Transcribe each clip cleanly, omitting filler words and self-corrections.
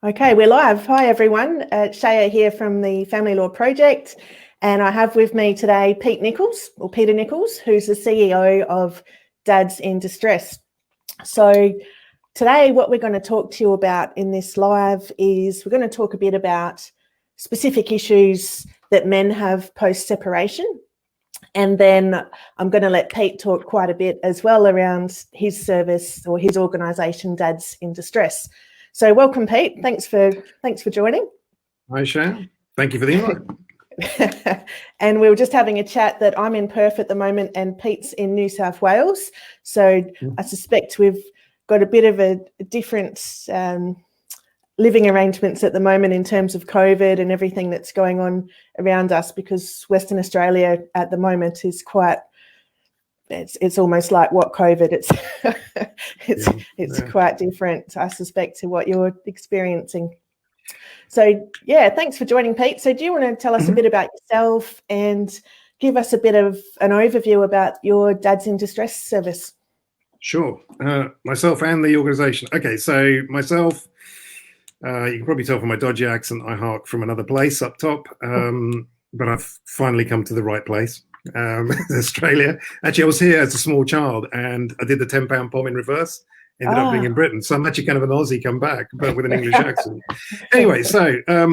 Okay, we're live. Hi, everyone. Shaya here from the Family Law Project. And I have with me today Peter Nicholls, who's the CEO of Dads in Distress. So today, what we're going to talk to you about in this live is we're going to talk a bit about specific issues that men have post-separation. And then I'm going to let Pete talk quite a bit as well around his service or his organisation, Dads in Distress. So welcome, Pete. Thanks for joining. Hi, Sharon. Thank you for the invite. And we were just having a chat that I'm in Perth at the moment and Pete's in New South Wales. So I suspect we've got a bit of a different living arrangements at the moment in terms of COVID and everything that's going on around us, because Western Australia at the moment is quite, it's almost like what COVID, it's quite different, I suspect, to what you're experiencing. So yeah, thanks for joining, Pete. So do you want to tell us a bit about yourself and give us a bit of an overview about your Dads in Distress service? Sure. Myself and the organisation. Okay, so myself, you can probably tell from my dodgy accent, I hark from another place up top, but I've finally come to the right place. Australia. Actually, I was here as a small child and I did the £10 bomb in reverse, ended up being in Britain. So I'm actually kind of an Aussie come back, but with an English accent. Anyway, so a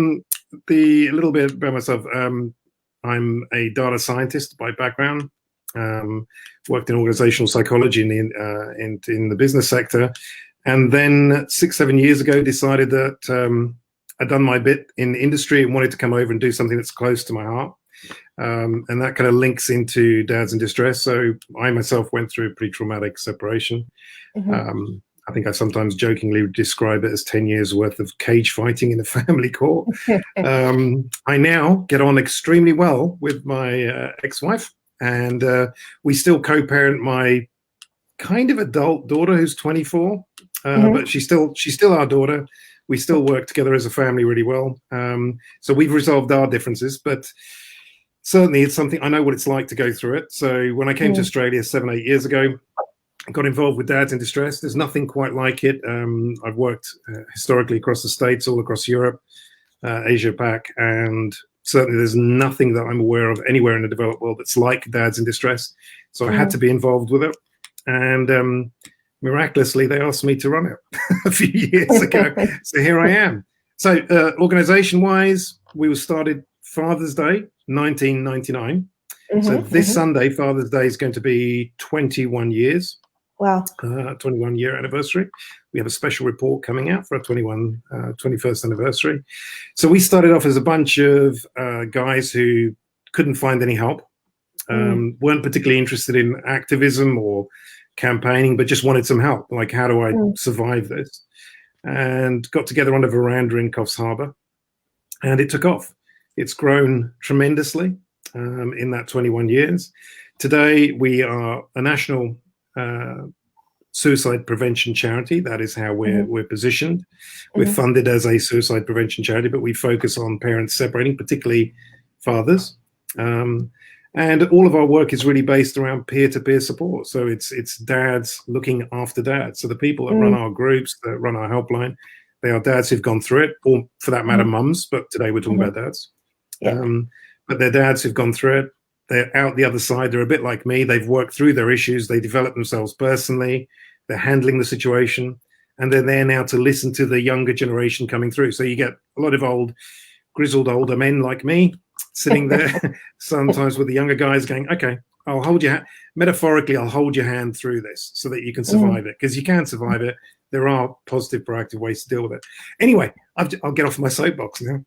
little bit about myself. I'm a data scientist by background, worked in organizational psychology in the business sector. And then 6-7 years ago, decided that I'd done my bit in the industry and wanted to come over and do something that's close to my heart. And that kind of links into Dads in Distress. So I myself went through a pretty traumatic separation. I think I sometimes jokingly describe it as 10 years worth of cage fighting in a family court. I now get on extremely well with my ex-wife, and we still co-parent my kind of adult daughter who's 24, but she's still our daughter. We still work together as a family really well. So we've resolved our differences, but certainly it's something, I know what it's like to go through it. So when I came to Australia 7-8 years ago, I got involved with Dads in Distress. There's nothing quite like it. I've worked historically across the States, all across Europe, Asia Pac, and certainly there's nothing that I'm aware of anywhere in the developed world that's like Dads in Distress. So I had to be involved with it. And miraculously, they asked me to run it a few years ago. So here I am. So organization-wise, we were started Father's Day, 1999. So this Sunday, Father's Day is going to be 21 years. Wow. 21-year anniversary. We have a special report coming out for our 21st anniversary. So we started off as a bunch of guys who couldn't find any help, weren't particularly interested in activism or campaigning, but just wanted some help. Like, how do I survive this? And got together on a veranda in Coffs Harbour, and it took off. It's grown tremendously in that 21 years. Today, we are a national suicide prevention charity. That is how we're positioned. We're funded as a suicide prevention charity, but we focus on parents separating, particularly fathers. And all of our work is really based around peer-to-peer support. So it's dads looking after dads. So the people that run our groups, that run our helpline, they are dads who've gone through it, or for that matter, mums, but today we're talking about dads. But they're dads who've gone through it. They're out the other side. They're a bit like me. They've worked through their issues. They develop themselves personally. They're handling the situation. And they're there now to listen to the younger generation coming through. So you get a lot of grizzled older men like me sitting there sometimes with the younger guys going, okay, I'll hold your hand. Metaphorically, I'll hold your hand through this so that you can survive it. Because you can survive it. There are positive, proactive ways to deal with it. Anyway, I'll get off my soapbox now.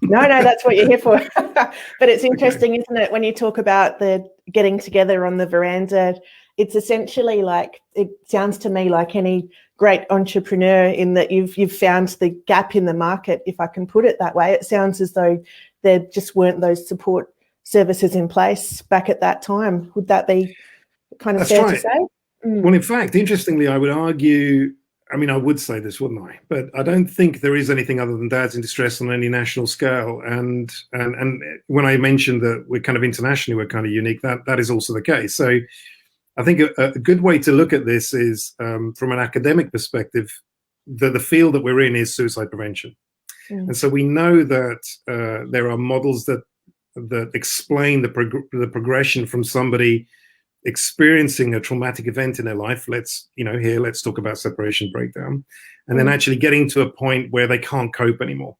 No, that's what you're here for. But it's interesting, isn't it, when you talk about the getting together on the veranda, it's essentially like, it sounds to me like any great entrepreneur in that you've found the gap in the market, if I can put it that way. It sounds as though there just weren't those support services in place back at that time. Would that be kind of fair to say? Well, in fact, interestingly, I would argue, I mean, I would say this, wouldn't I? But I don't think there is anything other than Dads in Distress on any national scale. And when I mentioned that we're kind of internationally, we're kind of unique, that is also the case. So I think a good way to look at this is from an academic perspective. the field that we're in is suicide prevention. And so we know that there are models that explain the progression from somebody experiencing a traumatic event in their life. Let's talk about separation breakdown, and then actually getting to a point where they can't cope anymore.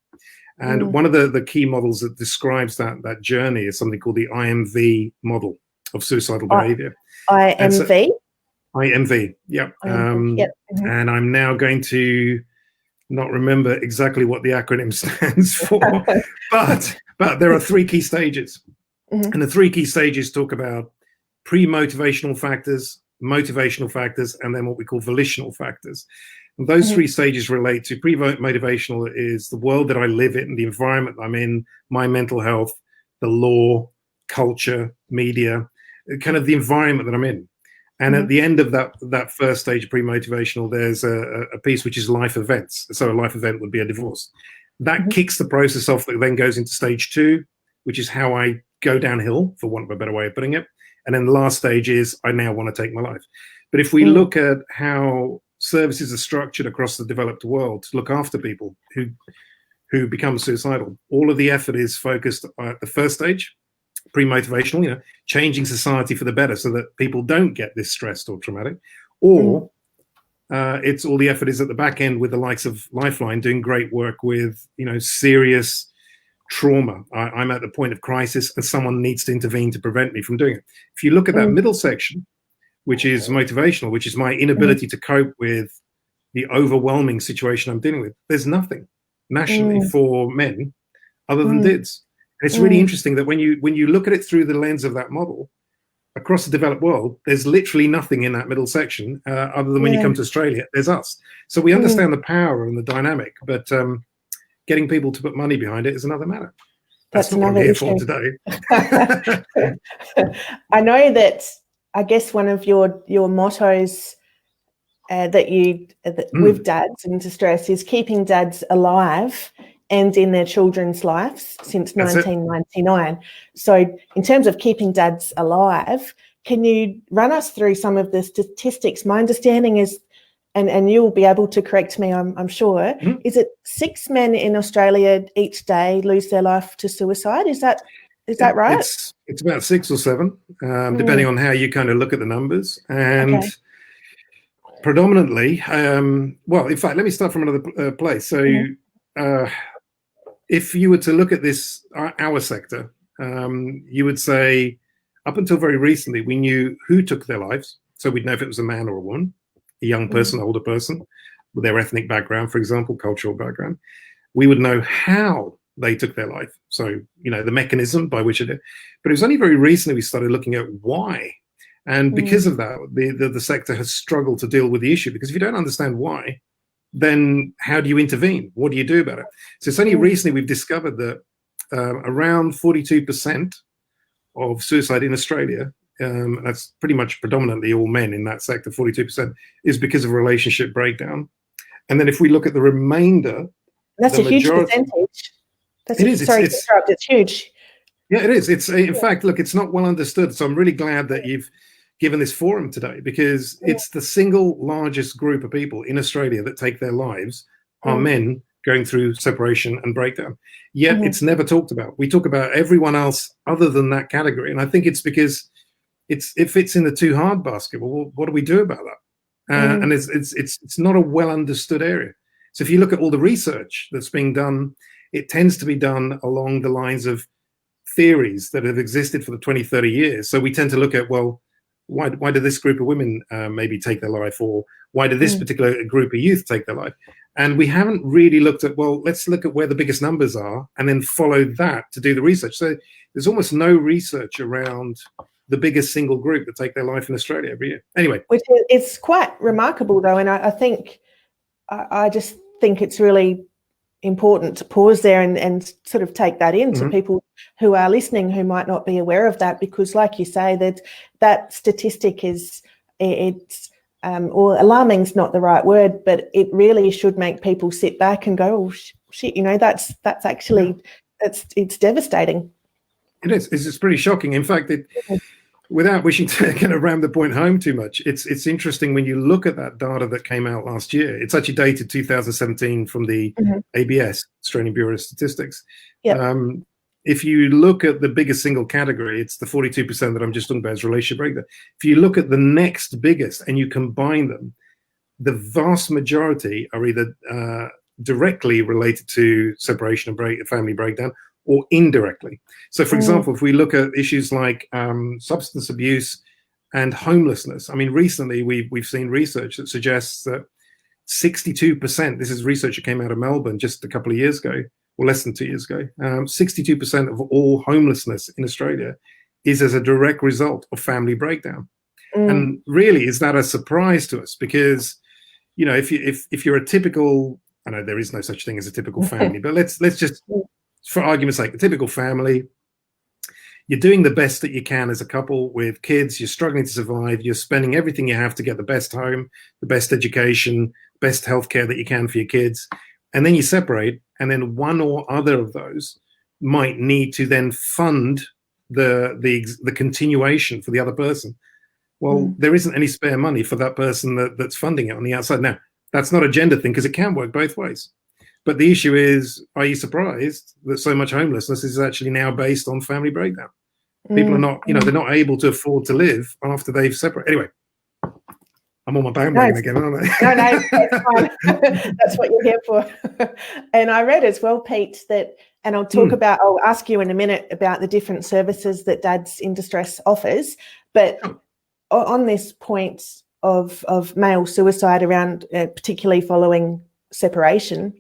And one of the key models that describes that journey is something called the IMV model of suicidal behavior. IMV? IMV, yeah. And I'm now going to not remember exactly what the acronym stands for, but there are 3 key stages. And the 3 key stages talk about pre-motivational factors, motivational factors, and then what we call volitional factors. And those 3 stages relate to pre-motivational is the world that I live in, the environment I'm in, my mental health, the law, culture, media, kind of the environment that I'm in. And at the end of that first stage of pre-motivational, there's a piece which is life events. So a life event would be a divorce. That kicks the process off that then goes into stage 2, which is how I go downhill, for want of a better way of putting it. And then the last stage is I now want to take my life. But if we look at how services are structured across the developed world to look after people who become suicidal, all of the effort is focused at the first stage, pre-motivational, changing society for the better so that people don't get this stressed or traumatic, or it's all the effort is at the back end with the likes of Lifeline doing great work with, serious trauma. I'm at the point of crisis and someone needs to intervene to prevent me from doing it. If you look at that middle section, which is motivational, which is my inability to cope with the overwhelming situation I'm dealing with, there's nothing nationally for men other than DIDs. It's really interesting that when you look at it through the lens of that model, across the developed world, there's literally nothing in that middle section other than when you come to Australia, there's us. So we understand the power and the dynamic, but getting people to put money behind it is another matter. That's not what I'm here for today. I know that, I guess one of your mottos with dads in distress is keeping dads alive and in their children's lives since 1999. So in terms of keeping dads alive, can you run us through some of the statistics? My understanding is, and you'll be able to correct me, I'm sure, is it 6 men in Australia each day lose their life to suicide? Is that right? It's about 6 or 7, depending on how you kind of look at the numbers. And predominantly, well, in fact, let me start from another place. So if you were to look at this, our sector, you would say up until very recently, we knew who took their lives. So we'd know if it was a man or a woman, a young person, older person, with their ethnic background, for example, cultural background. We would know how they took their life. So, the mechanism by which it did. But it was only very recently we started looking at why. And because of that, the sector has struggled to deal with the issue, because if you don't understand why, then how do you intervene? What do you do about it? So it's only recently we've discovered that around 42% of suicide in Australia, that's pretty much predominantly all men in that sector, 42%, is because of relationship breakdown. And then if we look at the remainder, that's a huge percentage. It's huge. Yeah, it is. It's in fact, look, it's not well understood. So I'm really glad that you've given this forum today, because it's the single largest group of people in Australia that take their lives are men going through separation and breakdown. Yet it's never talked about. We talk about everyone else other than that category. And I think it's because it fits in the too hard basket. Well, what do we do about that? And it's not a well understood area. So if you look at all the research that's being done, it tends to be done along the lines of theories that have existed for the 20, 30 years. So we tend to look at, well, why did this group of women maybe take their life, or why did this particular group of youth take their life? And we haven't really looked at, well, let's look at where the biggest numbers are and then follow that to do the research. So there's almost no research around the biggest single group that take their life in Australia every year. Anyway. Which is quite remarkable, though. And I just think it's really important to pause there and sort of take that in to people who are listening who might not be aware of that, because like you say, that statistic is, or alarming is not the right word, but it really should make people sit back and go, oh shit, that's actually it's devastating. It is. It's pretty shocking. In fact, without wishing to kind of ram the point home too much, it's interesting when you look at that data that came out last year. It's actually dated 2017 from the ABS, Australian Bureau of Statistics. Yep. If you look at the biggest single category, it's the 42% that I'm just talking about is relationship breakdown. If you look at the next biggest and you combine them, the vast majority are either directly related to separation and family breakdown, or indirectly. So, for example, if we look at issues like substance abuse and homelessness, I mean, recently we've seen research that suggests that 62%, this is research that came out of Melbourne just a couple of years ago, or less than 2 years ago, 62% of all homelessness in Australia is as a direct result of family breakdown. And really, is that a surprise to us? Because, you know, if you're a typical, I know there is no such thing as a typical family, but let's just, for argument's sake, the typical family, you're doing the best that you can as a couple with kids, you're struggling to survive, you're spending everything you have to get the best home, the best education, best healthcare that you can for your kids, and then you separate, and then one or other of those might need to then fund the continuation for the other person. Well, there isn't any spare money for that person that's funding it on the outside. Now, that's not a gender thing, because it can work both ways. But the issue is, are you surprised that so much homelessness is actually now based on family breakdown? People are not, you know, they're not able to afford to live after they've separated. Anyway, I'm on my bandwagon again, aren't I? No, that's fine. That's what you're here for. And I read as well, Pete, that, and I'll ask you in a minute about the different services that Dads in Distress offers. But on this point of male suicide around, particularly following separation,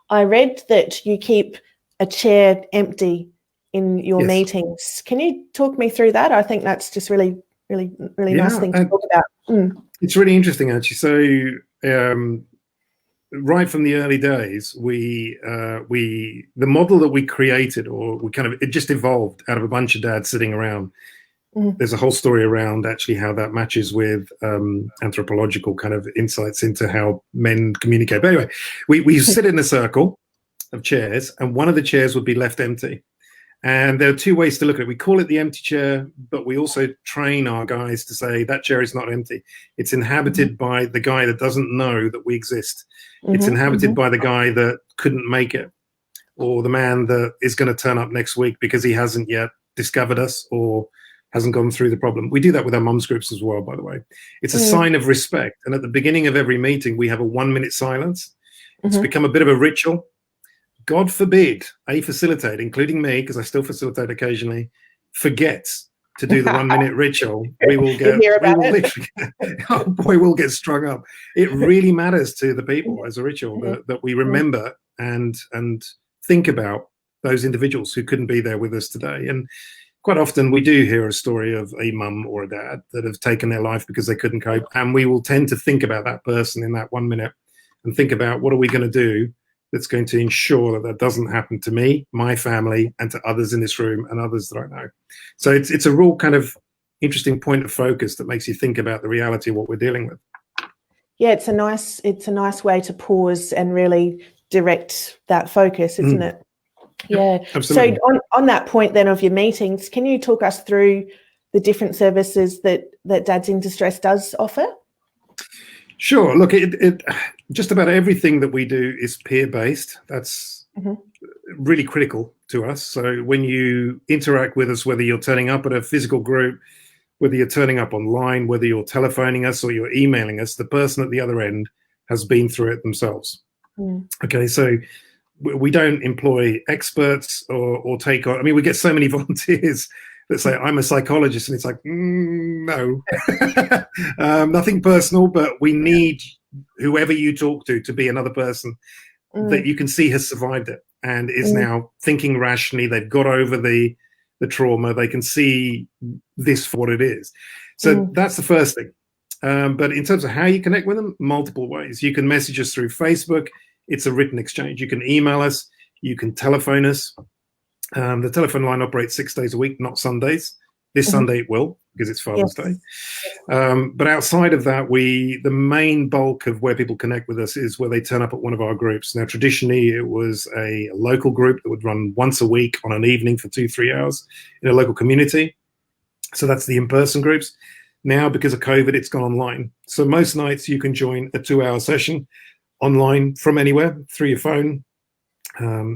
I read that you keep a chair empty in your meetings. Can you talk me through that? I think that's just really nice thing to talk about. It's really interesting, actually. So right from the early days, the model that we created, or it just evolved out of a bunch of dads sitting around. There's a whole story around actually how that matches with anthropological kind of insights into how men communicate. But anyway, we sit in a circle of chairs, and one of the chairs would be left empty. And there are two ways to look at it. We call it the empty chair, but we also train our guys to say that chair is not empty. It's inhabited by the guy that doesn't know that we exist. It's inhabited by the guy that couldn't make it, or the man that is going to turn up next week because he hasn't yet discovered us or hasn't gone through the problem. We do that with our mums groups as well, by the way. It's a sign of respect. And at the beginning of every meeting, we have a 1 minute silence. It's become a bit of a ritual. God forbid a facilitator, including me, because I still facilitate occasionally, forgets to do the 1 minute ritual. We'll get strung up. It really matters to the people as a ritual that we remember and think about those individuals who couldn't be there with us today. And quite often we do hear a story of a mum or a dad that have taken their life because they couldn't cope. And we will tend to think about that person in that 1 minute and think about, what are we going to do that's going to ensure that doesn't happen to me, my family, and to others in this room and others that I know. So it's a real kind of interesting point of focus that makes you think about the reality of what we're dealing with. Yeah, it's a nice way to pause and really direct that focus, isn't it? Yeah, absolutely. So on that point then of your meetings, can you talk us through the different services that Dads in Distress does offer? Sure. Look, it just about everything that we do is peer-based. That's really critical to us. So when you interact with us, whether you're turning up at a physical group, whether you're turning up online, whether you're telephoning us or you're emailing us, the person at the other end has been through it themselves. Okay, so we don't employ experts or take on. I mean, we get so many volunteers that say, I'm a psychologist, and it's like, no, nothing personal, but we need whoever you talk to be another person that you can see has survived it and is now thinking rationally. They've got over the trauma. They can see this for what it is. So that's the first thing. But in terms of how you connect with them, multiple ways. You can message us through Facebook. It's a written exchange. You can email us. You can telephone us. The telephone line operates 6 days a week, not Sundays. This Sunday it will, because it's Father's Day. But outside of that, the main bulk of where people connect with us is where they turn up at one of our groups. Now, traditionally, it was a local group that would run once a week on an evening for 2-3 hours in a local community. So that's the in-person groups. Now, because of COVID, it's gone online. So most nights you can join a 2-hour session online from anywhere through your phone,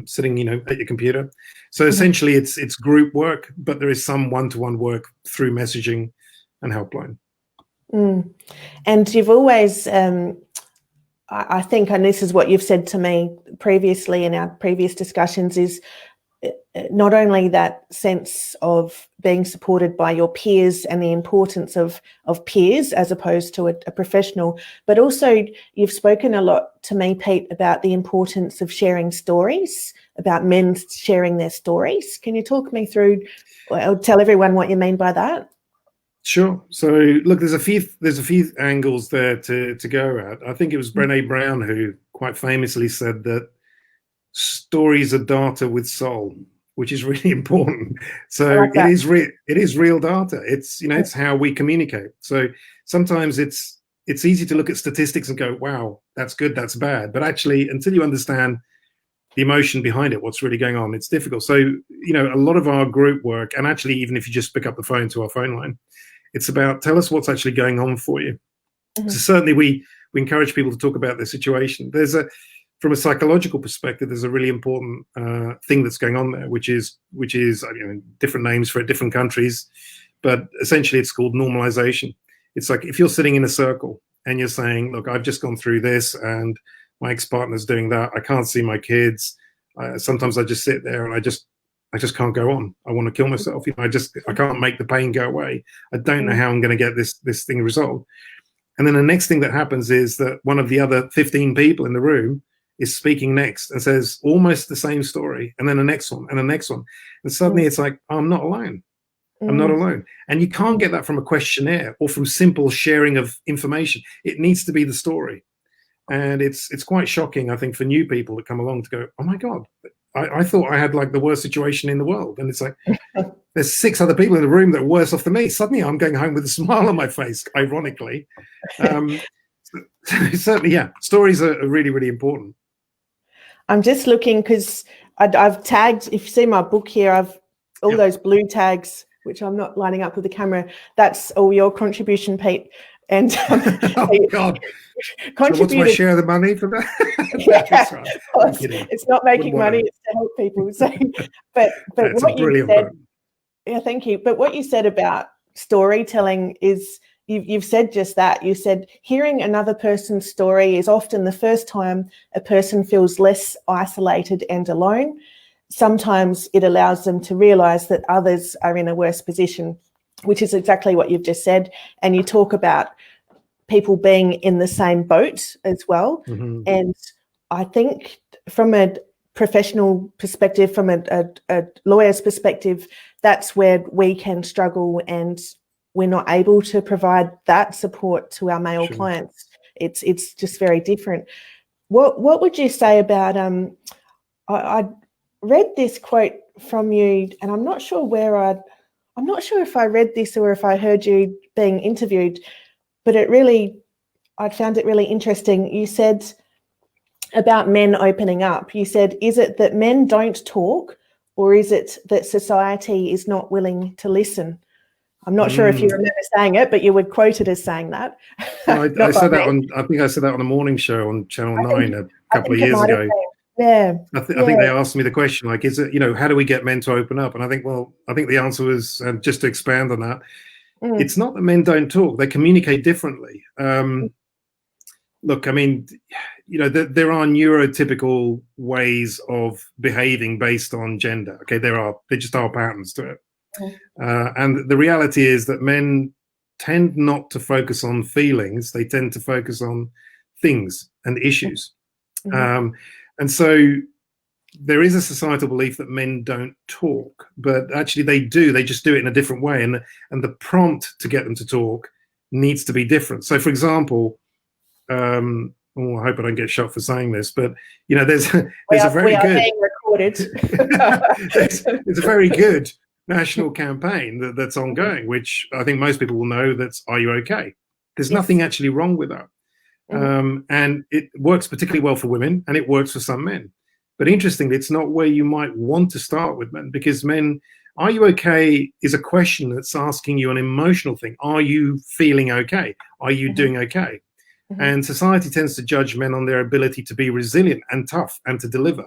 sitting, at your computer. So essentially it's group work, but there is some one-to-one work through messaging and helpline. And you've always, I think, and this is what you've said to me previously in our previous discussions, is not only that sense of being supported by your peers and the importance of peers as opposed to a professional, but also you've spoken a lot to me, Pete, about the importance of sharing stories, about men sharing their stories. Can you talk me through, or tell everyone what you mean by that? Sure. So look, there's a few angles there to go at. I think it was Brené Brown who quite famously said that stories are data with soul, which is really important. So like it is real data. It's it's how we communicate. So sometimes it's easy to look at statistics and go, wow, that's good, that's bad. But actually, until you understand the emotion behind it, what's really going on, it's difficult. So a lot of our group work, and actually even if you just pick up the phone to our phone line, it's about tell us what's actually going on for you. So certainly we encourage people to talk about their situation. From a psychological perspective, there's a really important thing that's going on there, which is different names for different countries, but essentially it's called normalization. It's like if you're sitting in a circle and you're saying, look, I've just gone through this and my ex-partner's doing that. I can't see my kids. Sometimes I just sit there and I just can't go on. I want to kill myself. I can't make the pain go away. I don't know how I'm going to get this thing resolved. And then the next thing that happens is that one of the other 15 people in the room is speaking next and says almost the same story, and then the next one and the next one. And suddenly it's like, oh, I'm not alone. I'm not alone. And you can't get that from a questionnaire or from simple sharing of information. It needs to be the story. And it's quite shocking, I think, for new people that come along to go, oh my God, I thought I had like the worst situation in the world. And it's like, there's 6 other people in the room that are worse off than me. Suddenly I'm going home with a smile on my face, ironically. Certainly, yeah, stories are really, really important. I'm just looking because I've tagged, if you see my book here, I've all those blue tags, which I'm not lining up with the camera. That's all your contribution, Pete. And oh God, so what's my share of the money for that? Yeah, right. It's not making money; it's to help people. So, but what you said, yeah, thank you. But what you said about storytelling is you've said just that. You said hearing another person's story is often the first time a person feels less isolated and alone. Sometimes it allows them to realise that others are in a worse position, which is exactly what you've just said. And you talk about people being in the same boat as well. And I think from a professional perspective, from a lawyer's perspective, that's where we can struggle and we're not able to provide that support to our male clients. It's just very different. What would you say about I read this quote from you, and I'm not sure if I read this or if I heard you being interviewed, but I found it really interesting. You said about men opening up. You said, is it that men don't talk, or is it that society is not willing to listen? I'm not sure if you remember saying it, but you were quoted as saying that. Well, I said that I think I said that on a morning show on Channel 9 a couple of years ago. Yeah. I think they asked me the question, like, is it, how do we get men to open up? And I think the answer was, just to expand on that, it's not that men don't talk, they communicate differently. Look, I mean, there are neurotypical ways of behaving based on gender. Okay, there just are patterns to it. And the reality is that men tend not to focus on feelings, they tend to focus on things and issues. And so there is a societal belief that men don't talk, but actually they do. They just do it in a different way. And the prompt to get them to talk needs to be different. So, for example, I hope I don't get shot for saying this, but, there's a very good... being recorded. there's a very good national campaign that's ongoing, which I think most people will know, that's Are You Okay? There's nothing actually wrong with that. And it works particularly well for women, and it works for some men. But interestingly, it's not where you might want to start with men, because men Are you okay is a question that's asking you an emotional thing. Are you feeling okay? Are you doing okay? And society tends to judge men on their ability to be resilient and tough and to deliver.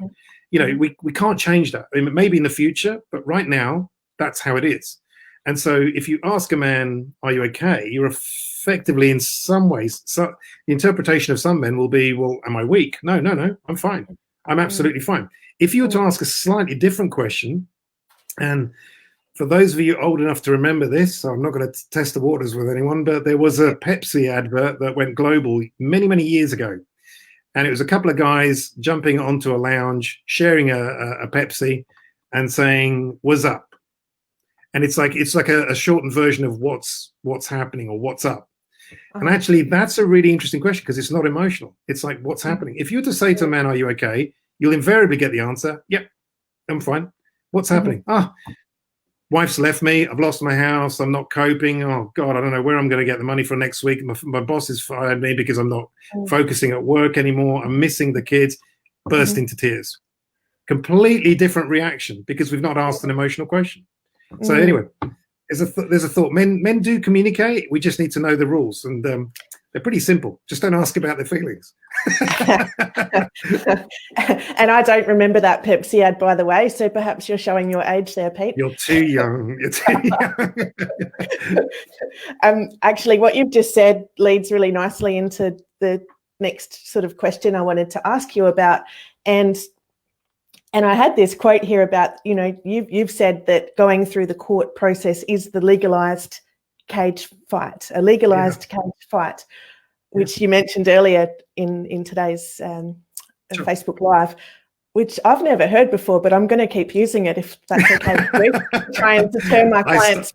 You know, we can't change that. I mean, maybe in the future, but right now, that's how it is. And so if you ask a man, are you okay? You're effectively, in some ways, so the interpretation of some men will be, well, am I weak? No, I'm fine. I'm absolutely fine. If you were to ask a slightly different question, and for those of you old enough to remember this, so I'm not going to test the waters with anyone, but there was a Pepsi advert that went global many, many years ago. And it was a couple of guys jumping onto a lounge, sharing a Pepsi and saying, "What's up?" And it's like a shortened version of what's happening or what's up. And actually, that's a really interesting question because it's not emotional. It's like, what's happening? If you were to say to a man, "Are you okay?" you'll invariably get the answer, "Yep, I'm fine." What's happening? Wife's left me. I've lost my house. I'm not coping. Oh God, I don't know where I'm going to get the money for next week. My boss has fired me because I'm not focusing at work anymore. I'm missing the kids. Burst into tears. Completely different reaction because we've not asked an emotional question. So anyway, there's a thought. Men do communicate. We just need to know the rules, and they're pretty simple. Just don't ask about their feelings. And I don't remember that Pepsi ad, by the way. So perhaps you're showing your age there, Pete. You're too young. You're too young. Actually, what you've just said leads really nicely into the next sort of question I wanted to ask you about. And I had this quote here about, you know, you've said that going through the court process is the legalised cage fight, a legalised cage fight, which you mentioned earlier in today's Facebook Live, which I've never heard before, but I'm going to keep using it if that's okay with you, trying to turn my clients.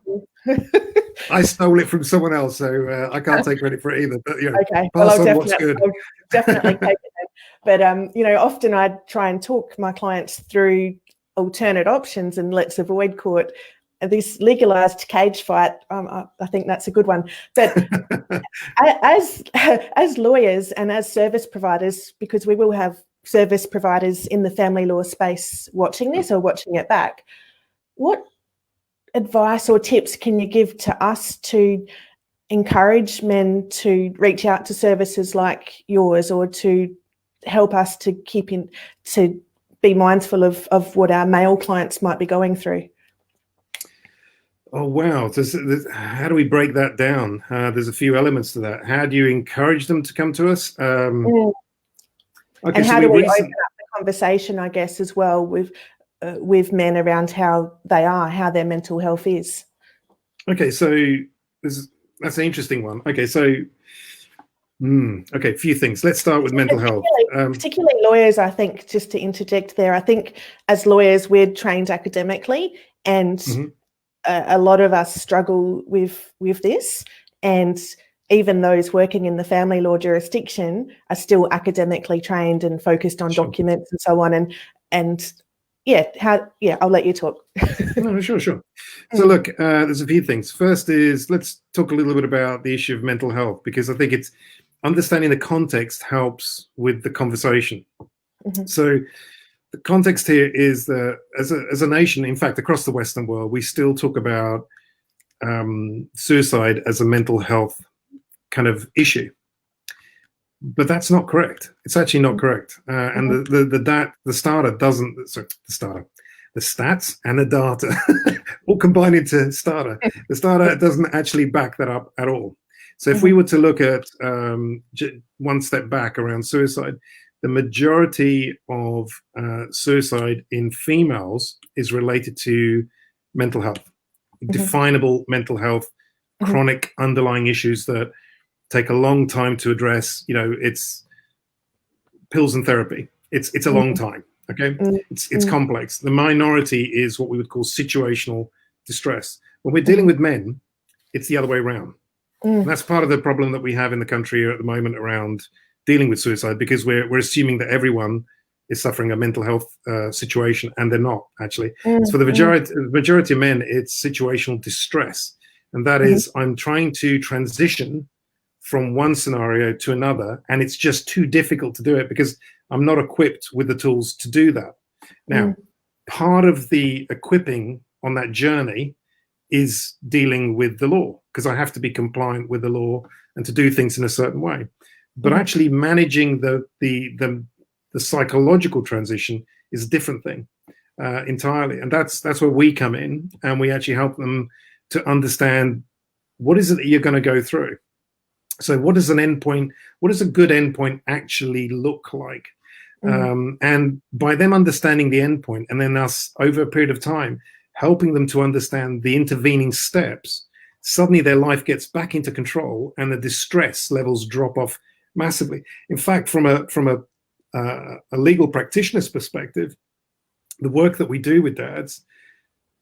I stole it from someone else, so I can't take credit for it either. But okay, pass on I'll what's good. definitely take it. But you know, often I try and talk my clients through alternate options and let's avoid court. This legalised cage fight, I think that's a good one. But as lawyers and as service providers, because we will have service providers in the family law space watching this or watching it back, what advice or tips can you give to us to encourage men to reach out to services like yours, or to help us to to be mindful of what our male clients might be going through? Oh, wow. How do we break that down? There's a few elements to that. How do you encourage them to come to us? Okay, and how do we open up the conversation, I guess, as well with men around how their mental health is? Okay, so that's an interesting one. Okay, so a few things. Let's start with mental health. Particularly lawyers, I think, just to interject there, I think as lawyers we're trained academically, and a lot of us struggle with this, and even those working in the family law jurisdiction are still academically trained and focused on documents and so on. And I'll let you talk. No, sure. So look, there's a few things. First is, let's talk a little bit about the issue of mental health, because I think it's understanding the context helps with the conversation. So the context here is that as a nation, in fact, across the Western world, we still talk about suicide as a mental health kind of issue. But that's not correct. It's actually not correct. And the stats and the data all combined into starter. The starter doesn't actually back that up at all. So if we were to look at one step back around suicide, the majority of suicide in females is related to mental health, definable mental health, chronic underlying issues that take a long time to address. You know, it's pills and therapy. It's a long time. Okay, it's complex. The minority is what we would call situational distress. When we're dealing with men, it's the other way around. And that's part of the problem that we have in the country at the moment around dealing with suicide, because we're assuming that everyone is suffering a mental health situation, and they're not actually. So for the majority of men, it's situational distress, and that is, I'm trying to transition from one scenario to another, and it's just too difficult to do it because I'm not equipped with the tools to do that. Now, part of the equipping on that journey is dealing with the law, because I have to be compliant with the law and to do things in a certain way. But actually managing the psychological transition is a different thing entirely. And that's where we come in, and we actually help them to understand what is it that you're going to go through. So what does a good endpoint actually look like? And by them understanding the endpoint, and then us over a period of time helping them to understand the intervening steps, suddenly their life gets back into control and the distress levels drop off massively. In fact, from a legal practitioner's perspective, the work that we do with dads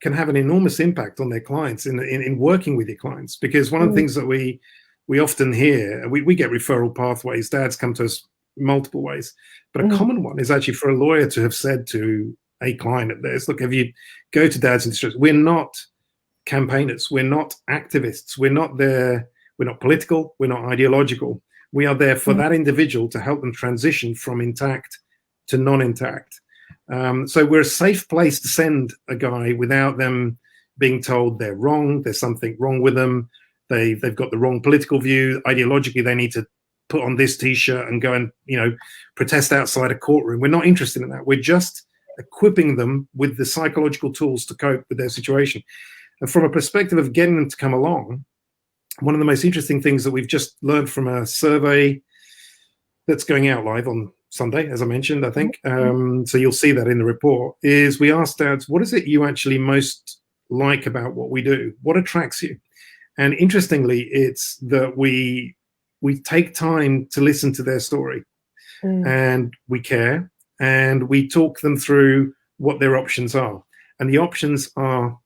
can have an enormous impact on their clients in working with your clients. Because one of the things that we often hear, we get referral pathways, dads come to us multiple ways, but a common one is actually for a lawyer to have said to a client of theirs, look, if you go to dads in distress, we're not campaigners, we're not activists, we're not there, we're not political, we're not ideological. We are there for that individual to help them transition from intact to non-intact. So we're a safe place to send a guy without them being told they're wrong, there's something wrong with them, they've got the wrong political view, ideologically they need to put on this t-shirt and go and protest outside a courtroom. We're not interested in that. We're just equipping them with the psychological tools to cope with their situation. And from a perspective of getting them to come along, one of the most interesting things that we've just learned from a survey that's going out live on Sunday, as I mentioned, I think, so you'll see that in the report, is we asked dads, what is it you actually most like about what we do? What attracts you? And interestingly, it's that we take time to listen to their story, and we care, and we talk them through what their options are. And the options are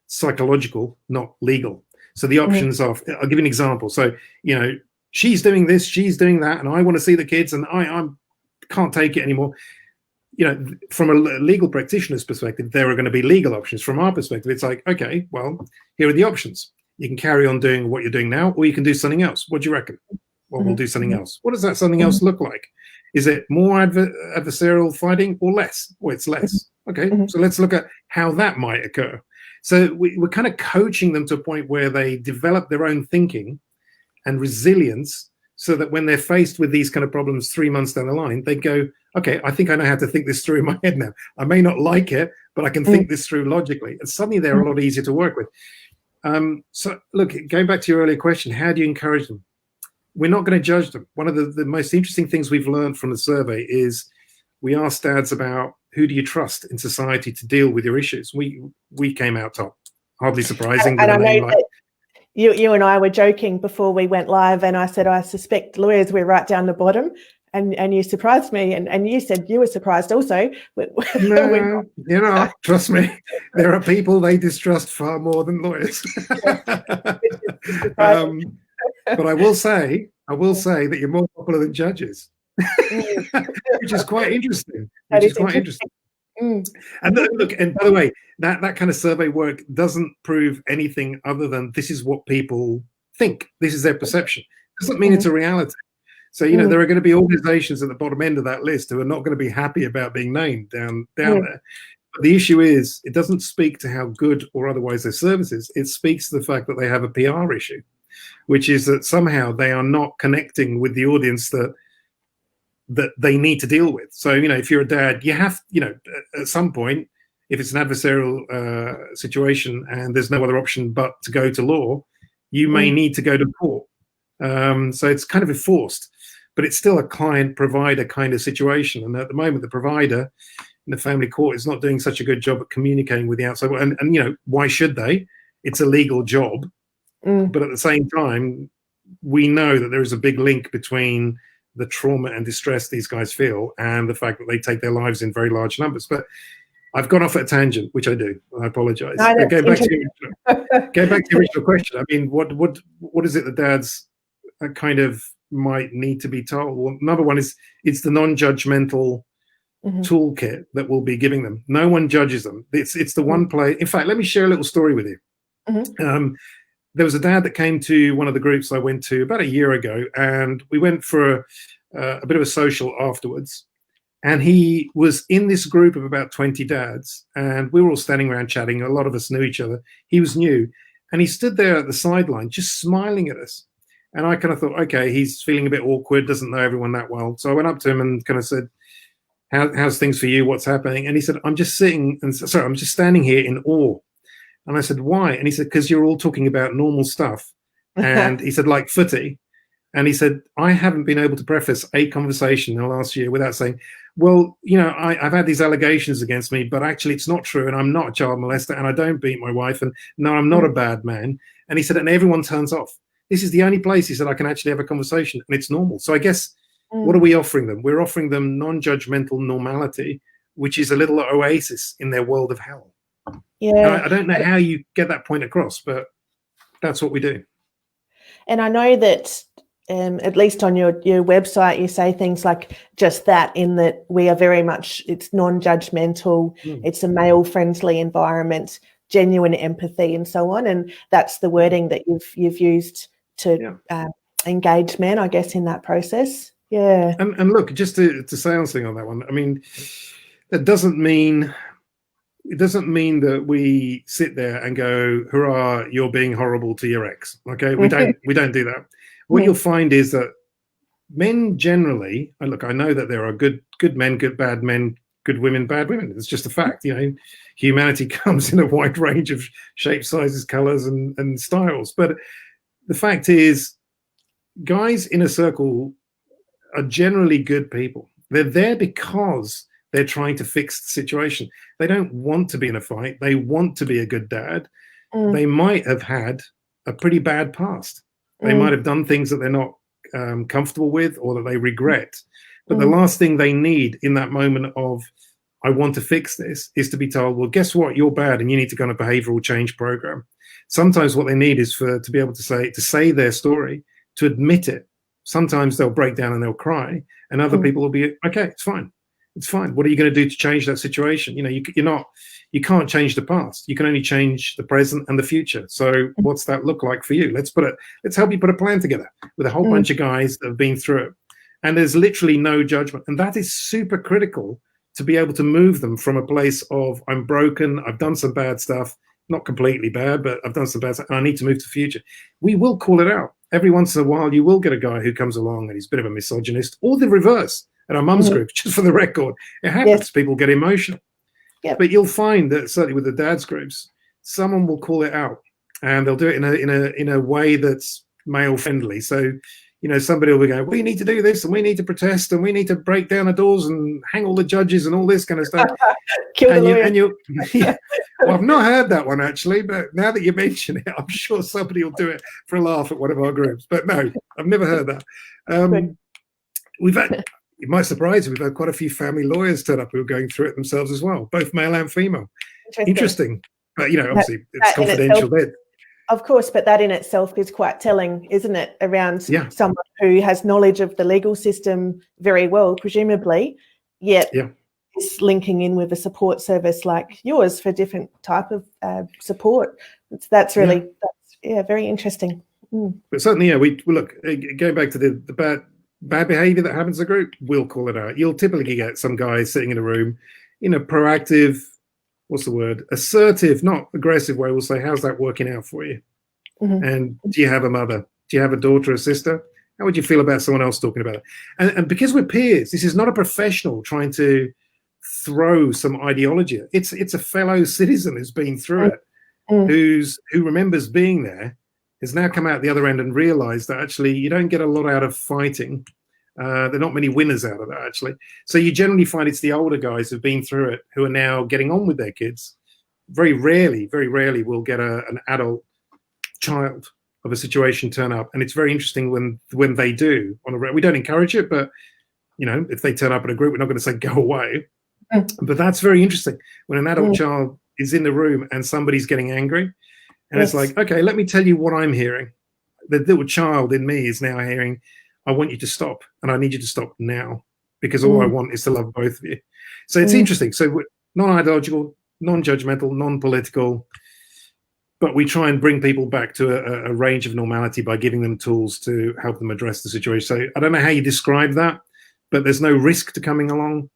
psychological, not legal. So the options are, I'll give you an example. So, she's doing this, she's doing that, and I want to see the kids, and I can't take it anymore. From a legal practitioner's perspective, there are going to be legal options. From our perspective, it's like, okay, well, here are the options. You can carry on doing what you're doing now, or you can do something else. What do you reckon? Well, we'll do something else. What does that something else look like? Is it more adversarial fighting or less? Well, it's less. Okay, so let's look at how that might occur. So we're kind of coaching them to a point where they develop their own thinking and resilience, so that when they're faced with these kind of problems 3 months down the line, they go, okay, I think I know how to think this through in my head now. I may not like it, but I can think this through logically. And suddenly they're a lot easier to work with. So look, going back to your earlier question, how do you encourage them? We're not going to judge them. One of the most interesting things we've learned from the survey is we asked dads about, who do you trust in society to deal with your issues? We came out top, hardly surprising. And I know that you and I were joking before we went live, and I said, I suspect lawyers, we're right down the bottom. And you surprised me, and you said you were surprised also. No, you're not. Trust me. There are people they distrust far more than lawyers. But I will say that you're more popular than judges, which is quite interesting. And look, and by the way, that kind of survey work doesn't prove anything other than this is what people think. This is their perception. It doesn't mean it's a reality. So, there are going to be organizations at the bottom end of that list who are not going to be happy about being named down there. But the issue is, it doesn't speak to how good or otherwise their service is. It speaks to the fact that they have a PR issue, which is that somehow they are not connecting with the audience that they need to deal with. So, if you're a dad, you have, at some point, if it's an adversarial situation and there's no other option but to go to law, you may need to go to court. So it's kind of enforced, but it's still a client-provider kind of situation. And at the moment, the provider in the family court is not doing such a good job at communicating with the outside world. And why should they? It's a legal job. But at the same time, we know that there is a big link between the trauma and distress these guys feel and the fact that they take their lives in very large numbers. But I've gone off at a tangent, which I do. I apologize. No, Go back to your original question. I mean, what is it that dads kind of might need to be told? Well, number one is it's the non-judgmental toolkit that we'll be giving them. No one judges them. It's the one play. In fact, let me share a little story with you. There was a dad that came to one of the groups I went to about a year ago, and we went for a bit of a social afterwards. And he was in this group of about 20 dads, and we were all standing around chatting. A lot of us knew each other. He was new, and he stood there at the sideline just smiling at us. And I kind of thought, okay, he's feeling a bit awkward, doesn't know everyone that well. So I went up to him and kind of said, how's things for you? What's happening? And he said, I'm just standing here in awe. And I said, why? And he said, because you're all talking about normal stuff. And he said, like footy. And he said, I haven't been able to preface a conversation in the last year without saying, well, you know, I've had these allegations against me, but actually it's not true. And I'm not a child molester, and I don't beat my wife. And no, I'm not a bad man. And he said, and everyone turns off. This is the only place, he said, I can actually have a conversation, and it's normal. So I guess, what are we offering them? We're offering them non-judgmental normality, which is a little oasis in their world of hell. Yeah. I don't know how you get that point across, but that's what we do. And I know that at least on your website, you say things like just that, in that we are very much, it's non-judgmental, it's a male-friendly environment, genuine empathy, and so on. And that's the wording that you've used to engage men, I guess, in that process. Yeah. And look, just to say something on that one, I mean, that doesn't mean that we sit there and go, hurrah, you're being horrible to your ex. Okay, we don't do that. What you'll find is that men generally, and look, I know that there are good men, good bad men, good women, bad women. It's just a fact. You know, humanity comes in a wide range of shapes, sizes, colors, and styles. But the fact is, guys in a circle are generally good people. They're there because they're trying to fix the situation. They don't want to be in a fight. They want to be a good dad. They might have had a pretty bad past. They might have done things that they're not comfortable with or that they regret. But the last thing they need in that moment of, I want to fix this, is to be told, well, guess what? You're bad and you need to go on a behavioral change program. Sometimes what they need is to be able to say their story, to admit it. Sometimes they'll break down and they'll cry, and other people will be, okay, it's fine. It's fine. What are you going to do to change that situation? You know, you can't change the past. You can only change the present and the future. So what's that look like for you? Let's help you put a plan together with a whole bunch of guys that have been through it. And there's literally no judgment. And that is super critical to be able to move them from a place of, I'm broken, I've done some bad stuff, not completely bad, but I've done some bad stuff, and I need to move to the future. We will call it out. Every once in a while, you will get a guy who comes along and he's a bit of a misogynist, or the reverse. At our mum's group, just for the record, it happens. Yes. People get emotional. Yep. But you'll find that certainly with the dads groups, someone will call it out, and they'll do it in a way that's male friendly. So, you know, somebody will be going, we need to do this, and we need to protest, and we need to break down the doors and hang all the judges and all this kind of stuff. Yeah. Well, I've not heard that one actually, but now that you mention it, I'm sure somebody will do it for a laugh at one of our groups. But no, I've never heard that. We've had. It might surprise you, we've had quite a few family lawyers turn up who are going through it themselves as well, both male and female. Interesting. But, you know, obviously it's confidential then. Of course, but that in itself is quite telling, isn't it, around someone who has knowledge of the legal system very well, presumably, yet is linking in with a support service like yours for different type of support. That's really, very interesting. But certainly, we look, going back to the bad behavior that happens in a group, we'll call it out. You'll typically get some guys sitting in a room in a proactive, assertive, not aggressive way. We'll say, how's that working out for you? And do you have a mother? Do you have a daughter or sister? How would you feel about someone else talking about it? And because we're peers, this is not a professional trying to throw some ideology. It's a fellow citizen who's been through it, who remembers being there, has now come out the other end and realized that actually you don't get a lot out of fighting. There are not many winners out of that, actually. So you generally find it's the older guys who've been through it who are now getting on with their kids. Very rarely will get an adult child of a situation turn up. And it's very interesting when they do. We don't encourage it, but, you know, if they turn up in a group, we're not going to say go away. But that's very interesting. When an adult child is in the room and somebody's getting angry, and it's like, okay, let me tell you what I'm hearing. The little child in me is now hearing, I want you to stop, and I need you to stop now, because all I want is to love both of you. So it's interesting. So we're non-ideological, non-judgmental, non-political, but we try and bring people back to a range of normality by giving them tools to help them address the situation. So I don't know how you describe that, but there's no risk to coming along.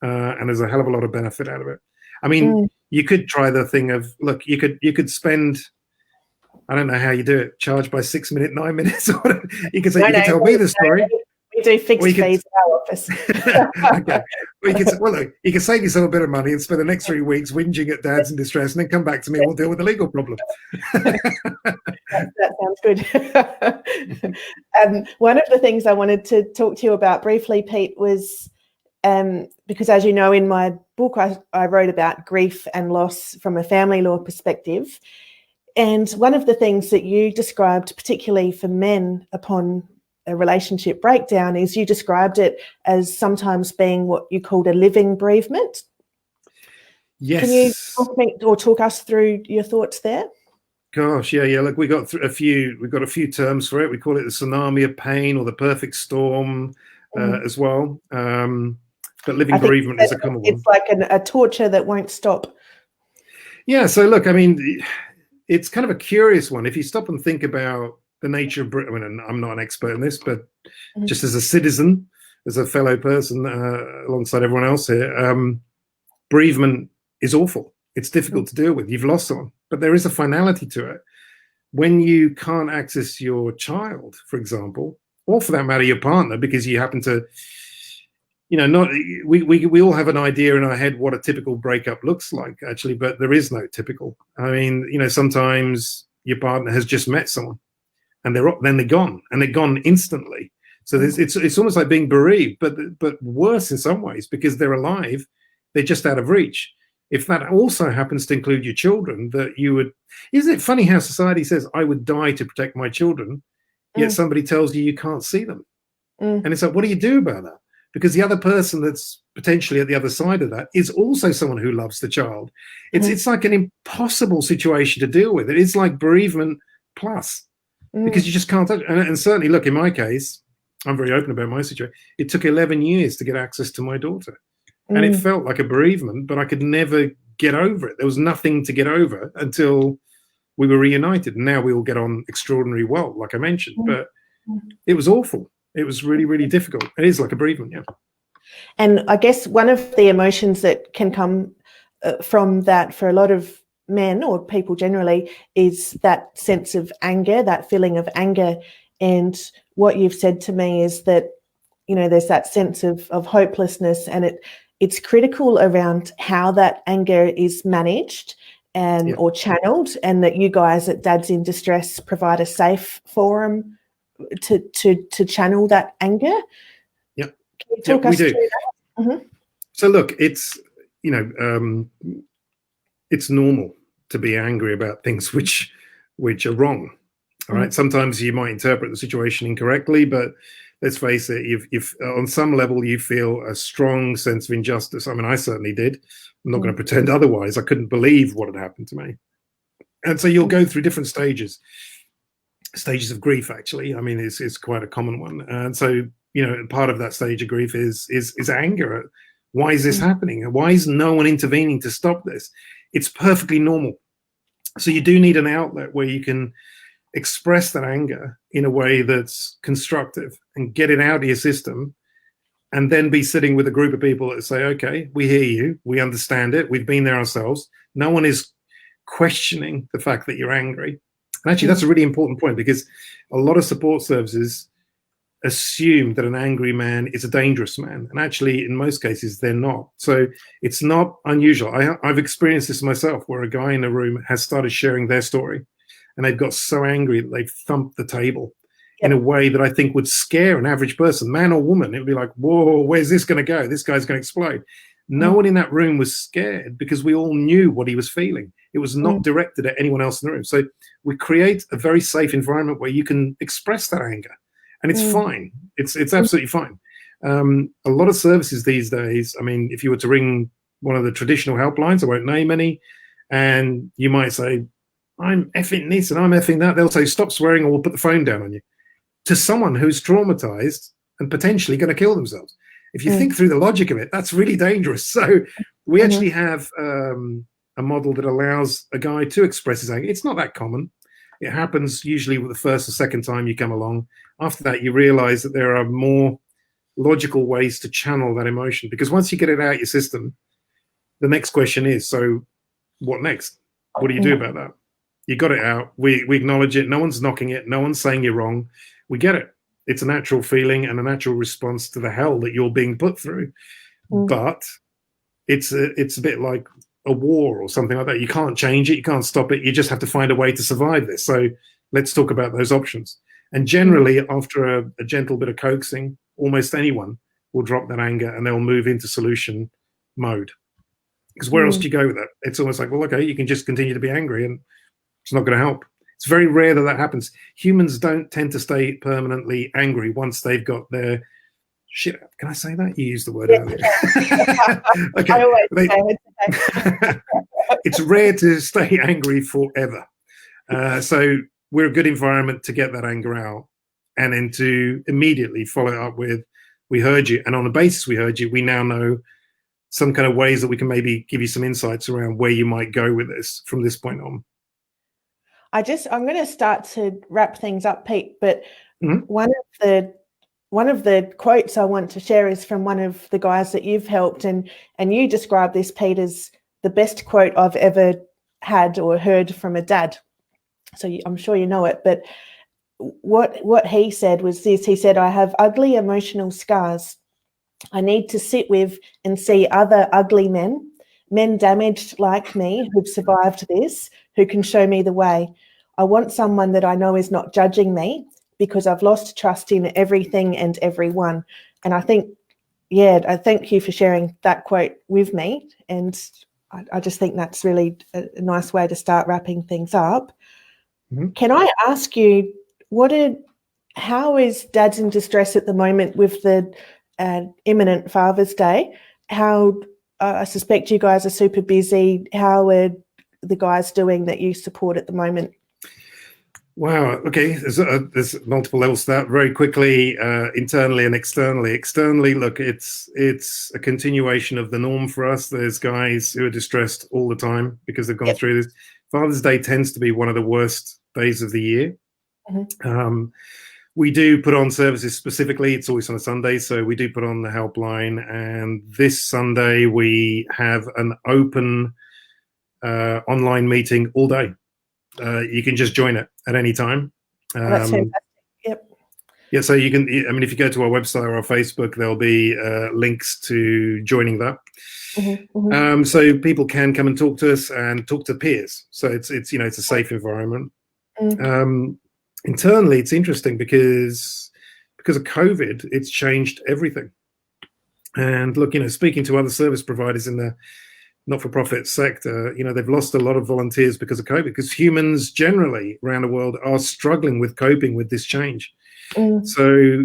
and there's a hell of a lot of benefit out of it. I mean, you could try the thing of, look, you could spend, I don't know how you do it, charge by 6 minutes, 9 minutes, or whatever. You could say, you can tell me the story. We do fixed fees in our office. Okay. Well, look, you can save yourself a bit of money and spend the next 3 weeks whinging at dad's in distress, and then come back to me and we'll deal with the legal problem. That sounds good. One of the things I wanted to talk to you about briefly, Pete, was because, as you know, in my book, I wrote about grief and loss from a family law perspective. And one of the things that you described, particularly for men upon a relationship breakdown, is you described it as sometimes being what you called a living bereavement. Yes. Can you talk us through your thoughts there? Gosh, yeah. Look, we've got a few terms for it. We call it the tsunami of pain or the perfect storm as well. But living bereavement is a common one. It's like a torture that won't stop. Yeah. So look, I mean, it's kind of a curious one. If you stop and think about the nature of, I mean, I'm not an expert in this, but just as a citizen, as a fellow person alongside everyone else here, bereavement is awful. It's difficult to deal with. You've lost someone, but there is a finality to it. When you can't access your child, for example, or for that matter, your partner, because you happen to, we all have an idea in our head what a typical breakup looks like, actually, but there is no typical. I mean, sometimes your partner has just met someone, and they're gone, and they're gone instantly. So it's almost like being bereaved, but worse in some ways, because they're alive, they're just out of reach. If that also happens to include your children, isn't it funny how society says, I would die to protect my children, yet somebody tells you can't see them. And it's like, what do you do about that? Because the other person that's potentially at the other side of that is also someone who loves the child. It's like an impossible situation to deal with. It is like bereavement plus, because you just can't touch. And certainly, look, in my case, I'm very open about my situation. It took 11 years to get access to my daughter. And it felt like a bereavement, but I could never get over it. There was nothing to get over until we were reunited. And now we all get on extraordinarily well, like I mentioned. But it was awful. It was really, really difficult. It is like a bereavement, yeah. And I guess one of the emotions that can come from that for a lot of men or people generally is that sense of anger, that feeling of anger. And what you've said to me is that, there's that sense of hopelessness, and it's critical around how that anger is managed or channeled, and that you guys at Dads in Distress provide a safe forum to channel that anger. Yeah. Can you talk us through that? So look, it's normal to be angry about things which are wrong. All right. Sometimes you might interpret the situation incorrectly, but let's face it, if on some level you feel a strong sense of injustice. I mean, I certainly did. I'm not going to pretend otherwise. I couldn't believe what had happened to me. And so you'll go through different stages of grief, actually. I mean, it's quite a common one. And so, part of that stage of grief is anger at why is this happening? And why is no one intervening to stop this? It's perfectly normal. So you do need an outlet where you can express that anger in a way that's constructive and get it out of your system, and then be sitting with a group of people that say, okay, we hear you, we understand it, we've been there ourselves. No one is questioning the fact that you're angry. And actually, that's a really important point, because a lot of support services assume that an angry man is a dangerous man. And actually, in most cases, they're not. So it's not unusual. I've experienced this myself, where a guy in a room has started sharing their story, and they've got so angry that they've thumped the table in a way that I think would scare an average person, man or woman. It would be like, whoa, where's this going to go? This guy's going to explode. No one in that room was scared, because we all knew what he was feeling. It was not directed at anyone else in the room. So we create a very safe environment where you can express that anger, and it's fine. It's absolutely fine. A lot of services these days, I mean, if you were to ring one of the traditional helplines, I won't name any, and you might say, I'm effing this and I'm effing that, they'll say, stop swearing or we'll put the phone down on you. To someone who's traumatized and potentially going to kill themselves. If you think through the logic of it, that's really dangerous. So we actually have a model that allows a guy to express his anger. It's not that common. It happens usually with the first or second time you come along. After that, you realize that there are more logical ways to channel that emotion, because once you get it out your system, the next question is, so what next? What do you do about that? You got it out. We acknowledge it. No one's knocking it. No one's saying you're wrong. We get it. It's a natural feeling and a natural response to the hell that you're being put through. But it's a bit like a war or something like that. You can't change it. You can't stop it. You just have to find a way to survive this. So let's talk about those options. And generally, after a gentle bit of coaxing, almost anyone will drop that anger and they'll move into solution mode. Because where else do you go with that? It's almost like, well, okay, you can just continue to be angry and it's not going to help. It's very rare that happens. Humans don't tend to stay permanently angry once they've got their shit. Can I say that? You used the word earlier. Okay. I always say it's rare to stay angry forever. So we're a good environment to get that anger out and then to immediately follow it up with, we heard you. And on the basis we heard you, we now know some kind of ways that we can maybe give you some insights around where you might go with this from this point on. I'm going to start to wrap things up, Pete, but one of the quotes I want to share is from one of the guys that you've helped, and you describe this, Pete, as the best quote I've ever had or heard from a dad. So I'm sure you know it, but what he said was this. He said, I have ugly emotional scars. I need to sit with and see other ugly men damaged like me who've survived this, who can show me the way. I want someone that I know is not judging me because I've lost trust in everything and everyone. And I think, I thank you for sharing that quote with me. And I just think that's really a nice way to start wrapping things up. Can I ask you, how is Dads in Distress at the moment with the imminent Father's Day? I suspect you guys are super busy. How are the guys doing that you support at the moment? Wow. Okay. There's multiple levels to that. Very quickly, internally and externally. Externally, look, it's a continuation of the norm for us. There's guys who are distressed all the time because they've gone through this. Father's Day tends to be one of the worst days of the year. We do put on services specifically. It's always on a Sunday, so we do put on the helpline. And this Sunday, we have an open online meeting all day. You can just join it at any time. That's fantastic. Yep. Yeah, so you can, if you go to our website or our Facebook, there'll be links to joining that. So people can come and talk to us and talk to peers. So it's a safe environment. Internally, it's interesting because of COVID, it's changed everything. And look, speaking to other service providers in the not-for-profit sector, they've lost a lot of volunteers because of COVID, because humans generally around the world are struggling with coping with this change. So,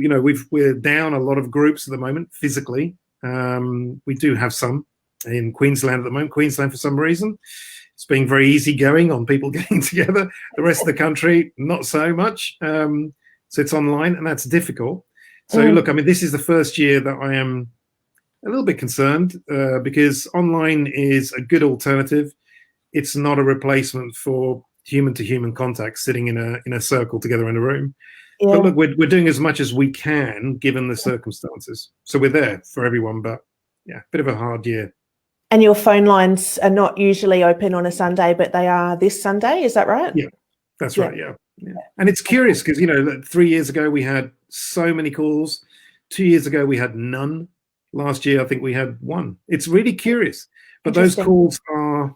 we're down a lot of groups at the moment physically. We do have some in Queensland at the moment. Queensland, for some reason, it's being very easygoing on people getting together. The rest of the country, not so much. So it's online, and that's difficult. So look, this is the first year that I am a little bit concerned because online is a good alternative. It's not a replacement for human-to-human contact, sitting in a circle together in a room. But look, we're doing as much as we can given the circumstances. So we're there for everyone, but bit of a hard year. And your phone lines are not usually open on a Sunday, but they are this Sunday. Is that right? Yeah, that's right. Yeah. And it's curious because, 3 years ago we had so many calls. 2 years ago we had none. Last year, I think we had one. It's really curious. But those calls are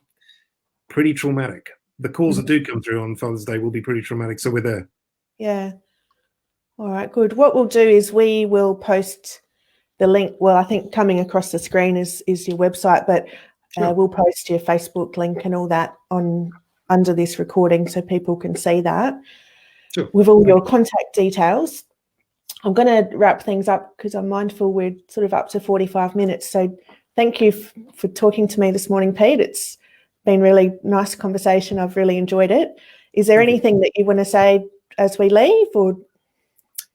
pretty traumatic. The calls that do come through on Father's Day will be pretty traumatic. So we're there. Yeah. All right, good. What we'll do is we will post the link. Well, I think coming across the screen is your website, but we'll post your Facebook link and all that under this recording so people can see that with all your contact details. I'm going to wrap things up because I'm mindful we're sort of up to 45 minutes. So thank you for talking to me this morning, Pete. It's been really nice conversation. I've really enjoyed it. Is there anything that you want to say as we leave, or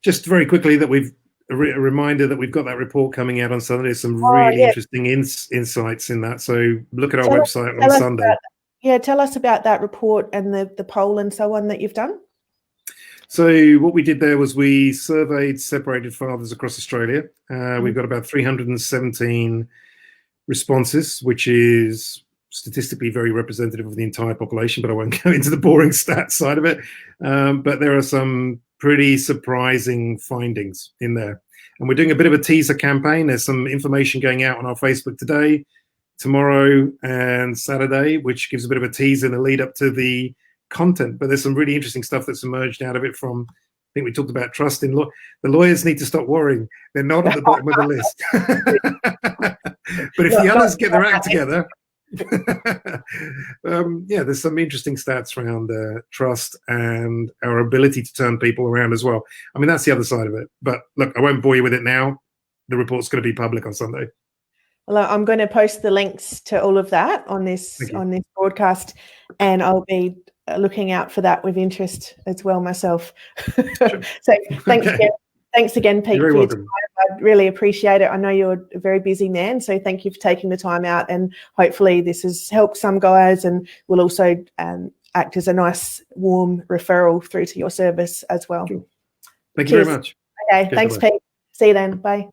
just very quickly that we've a reminder that we've got that report coming out on Sunday? There's some really interesting insights in that. So look at our website on Sunday. Tell us about that report and the poll and so on that you've done. So what we did there was we surveyed separated fathers across Australia. We've got about 317 responses, which is statistically very representative of the entire population, but I won't go into the boring stats side of it. But there are some pretty surprising findings in there. And we're doing a bit of a teaser campaign. There's some information going out on our Facebook today, tomorrow, and Saturday, which gives a bit of a teaser and a lead up to the content. But there's some really interesting stuff that's emerged out of it from, I think we talked about trust in law. The lawyers need to stop worrying. They're not at the bottom of the list. But if the others get their act together, yeah, there's some interesting stats around trust and our ability to turn people around as well. I mean, that's the other side of it. But look, I won't bore you with it now. The report's going to be public on Sunday. Well, I'm going to post the links to all of that on this broadcast, and I'll be looking out for that with interest as well myself. Sure. So thanks again, Pete. You're very welcome. I really appreciate it. I know you're a very busy man, so thank you for taking the time out, and hopefully this has helped some guys and will also act as a nice warm referral through to your service as well. Cool. Thank you very much. Okay, thanks, Pete. See you then. Bye.